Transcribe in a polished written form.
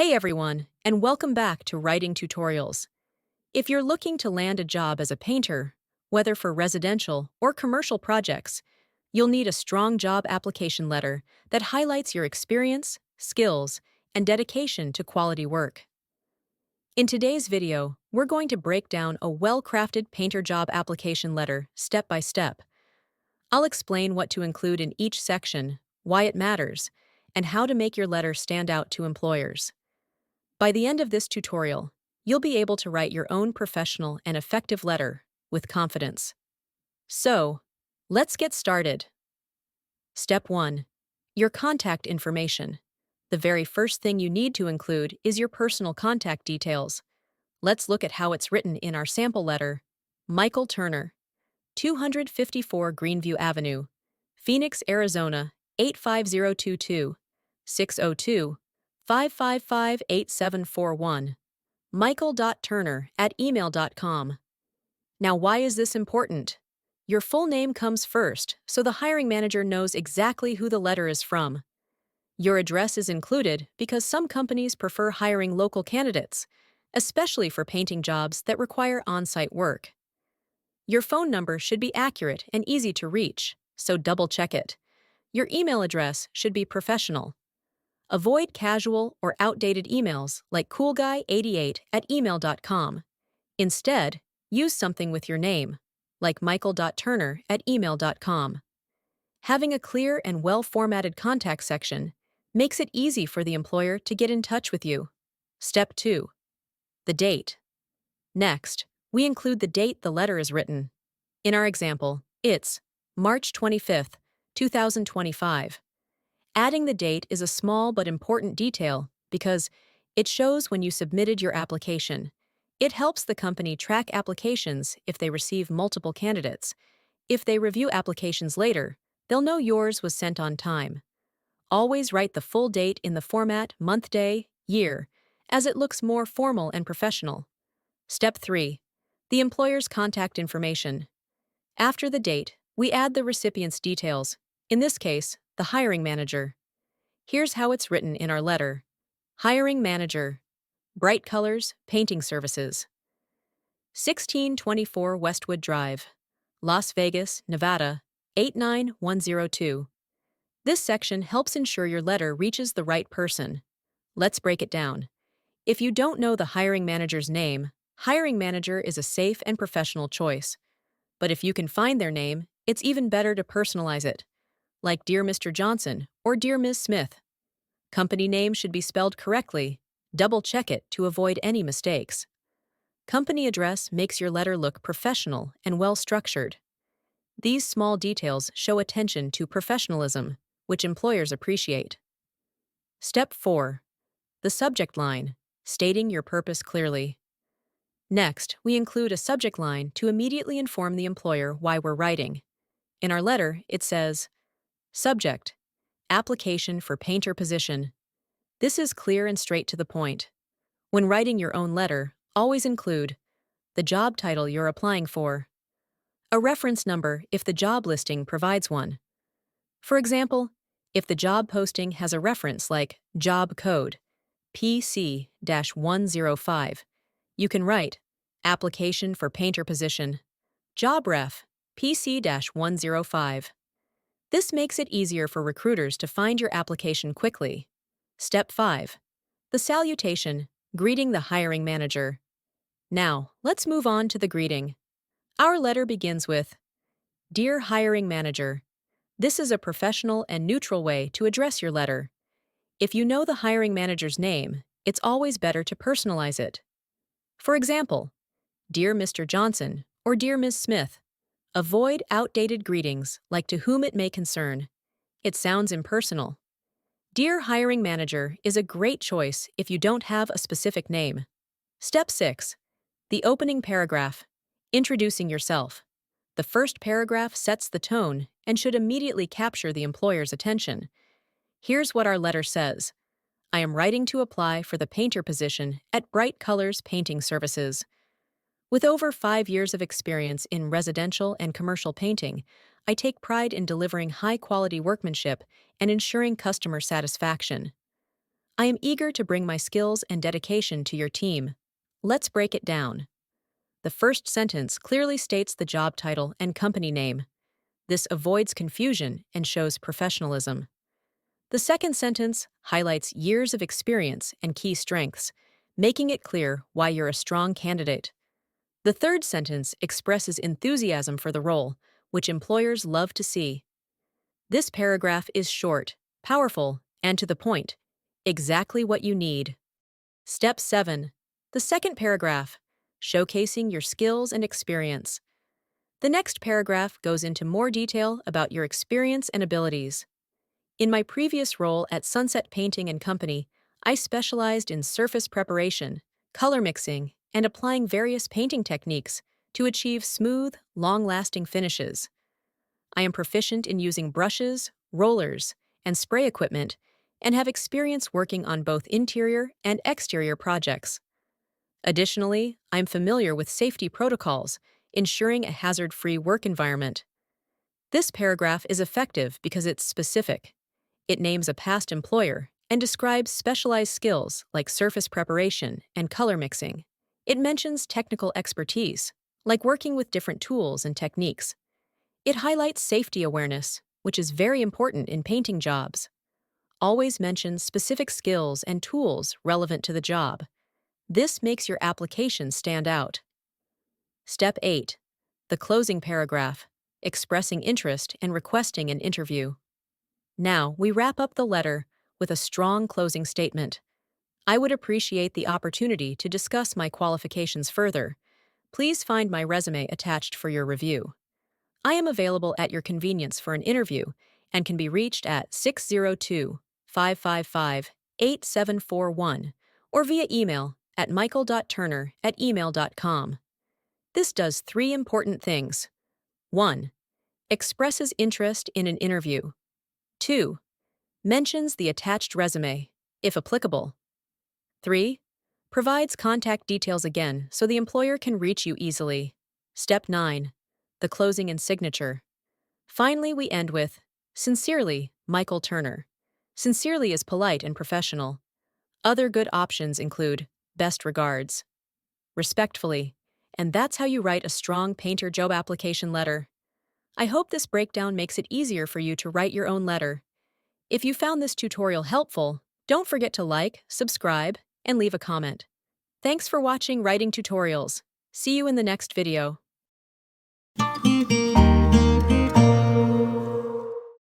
Hey everyone, and welcome back to Writing Tutorials. If you're looking to land a job as a painter, whether for residential or commercial projects, you'll need a strong job application letter that highlights your experience, skills, and dedication to quality work. In today's video, we're going to break down a well-crafted painter job application letter step by step. I'll explain what to include in each section, why it matters, and how to make your letter stand out to employers. By the end of this tutorial, you'll be able to write your own professional and effective letter with confidence. So, let's get started. Step 1. Your contact information. The very first thing you need to include is your personal contact details. Let's look at how it's written in our sample letter. Michael Turner, 254 Greenview Avenue, Phoenix, Arizona, 85022, 602 555-8741. Michael.Turner@email.com. Now, why is this important? Your full name comes first, so the hiring manager knows exactly who the letter is from. Your address is included because some companies prefer hiring local candidates, especially for painting jobs that require on-site work. Your phone number should be accurate and easy to reach, so double-check it. Your email address should be professional. Avoid casual or outdated emails like coolguy88@email.com. Instead, use something with your name, like michael.turner@email.com. Having a clear and well-formatted contact section makes it easy for the employer to get in touch with you. Step 2. The date. Next, we include the date the letter is written. In our example, it's March 25th, 2025. Adding the date is a small but important detail because it shows when you submitted your application. It helps the company track applications if they receive multiple candidates. If they review applications later, they'll know yours was sent on time. Always write the full date in the format month, day, year, as it looks more formal and professional. Step 3. The employer's contact information. After the date, we add the recipient's details, in this case, the hiring manager. Here's how it's written in our letter. Hiring manager. Bright colors, painting services. 1624 Westwood Drive, Las Vegas, Nevada, 89102. This section helps ensure your letter reaches the right person. Let's break it down. If you don't know the hiring manager's name, hiring manager is a safe and professional choice. But if you can find their name, it's even better to personalize it, like Dear Mr. Johnson or Dear Ms. Smith. Company name should be spelled correctly. Double-check it to avoid any mistakes. Company address makes your letter look professional and well-structured. These small details show attention to professionalism, which employers appreciate. Step 4. The subject line, stating your purpose clearly. Next, we include a subject line to immediately inform the employer why we're writing. In our letter, it says, Subject, application for painter position. This is clear and straight to the point. When writing your own letter, always include the job title you're applying for, a reference number if the job listing provides one. For example, if the job posting has a reference like job code PC-105, you can write application for painter position, job ref PC-105. This makes it easier for recruiters to find your application quickly. Step 5. The salutation, greeting the hiring manager. Now, let's move on to the greeting. Our letter begins with, Dear Hiring Manager. This is a professional and neutral way to address your letter. If you know the hiring manager's name, it's always better to personalize it. For example, Dear Mr. Johnson or Dear Ms. Smith. Avoid outdated greetings like to whom it may concern. It sounds impersonal. Dear Hiring Manager is a great choice if you don't have a specific name. Step 6. The opening paragraph, introducing yourself. The first paragraph sets the tone and should immediately capture the employer's attention. Here's what our letter says. I am writing to apply for the painter position at Bright Colors Painting Services. With over 5 years of experience in residential and commercial painting, I take pride in delivering high-quality workmanship and ensuring customer satisfaction. I am eager to bring my skills and dedication to your team. Let's break it down. The first sentence clearly states the job title and company name. This avoids confusion and shows professionalism. The second sentence highlights years of experience and key strengths, making it clear why you're a strong candidate. The third sentence expresses enthusiasm for the role, which employers love to see. This paragraph is short, powerful, and to the point. Exactly what you need. Step 7. The second paragraph, showcasing your skills and experience. The next paragraph goes into more detail about your experience and abilities. In my previous role at Sunset Painting and Company, I specialized in surface preparation, color mixing, and applying various painting techniques to achieve smooth, long-lasting finishes. I am proficient in using brushes, rollers, and spray equipment, and have experience working on both interior and exterior projects. Additionally, I'm familiar with safety protocols, ensuring a hazard-free work environment. This paragraph is effective because it's specific. It names a past employer and describes specialized skills like surface preparation and color mixing. It mentions technical expertise, like working with different tools and techniques. It highlights safety awareness, which is very important in painting jobs. Always mention specific skills and tools relevant to the job. This makes your application stand out. Step 8. The closing paragraph, expressing interest and requesting an interview. Now, we wrap up the letter with a strong closing statement. I would appreciate the opportunity to discuss my qualifications further. Please find my resume attached for your review. I am available at your convenience for an interview and can be reached at 602-555-8741 or via email at michael.turner@email.com. This does 3 important things. 1. Expresses interest in an interview. 2. Mentions the attached resume, if applicable. 3. Provides contact details again so the employer can reach you easily. Step 9. The closing and signature. Finally, we end with, Sincerely, Michael Turner. Sincerely is polite and professional. Other good options include, Best regards. Respectfully. And that's how you write a strong painter job application letter. I hope this breakdown makes it easier for you to write your own letter. If you found this tutorial helpful, don't forget to like, subscribe, and leave a comment. Thanks for watching Writing Tutorials. See you in the next video.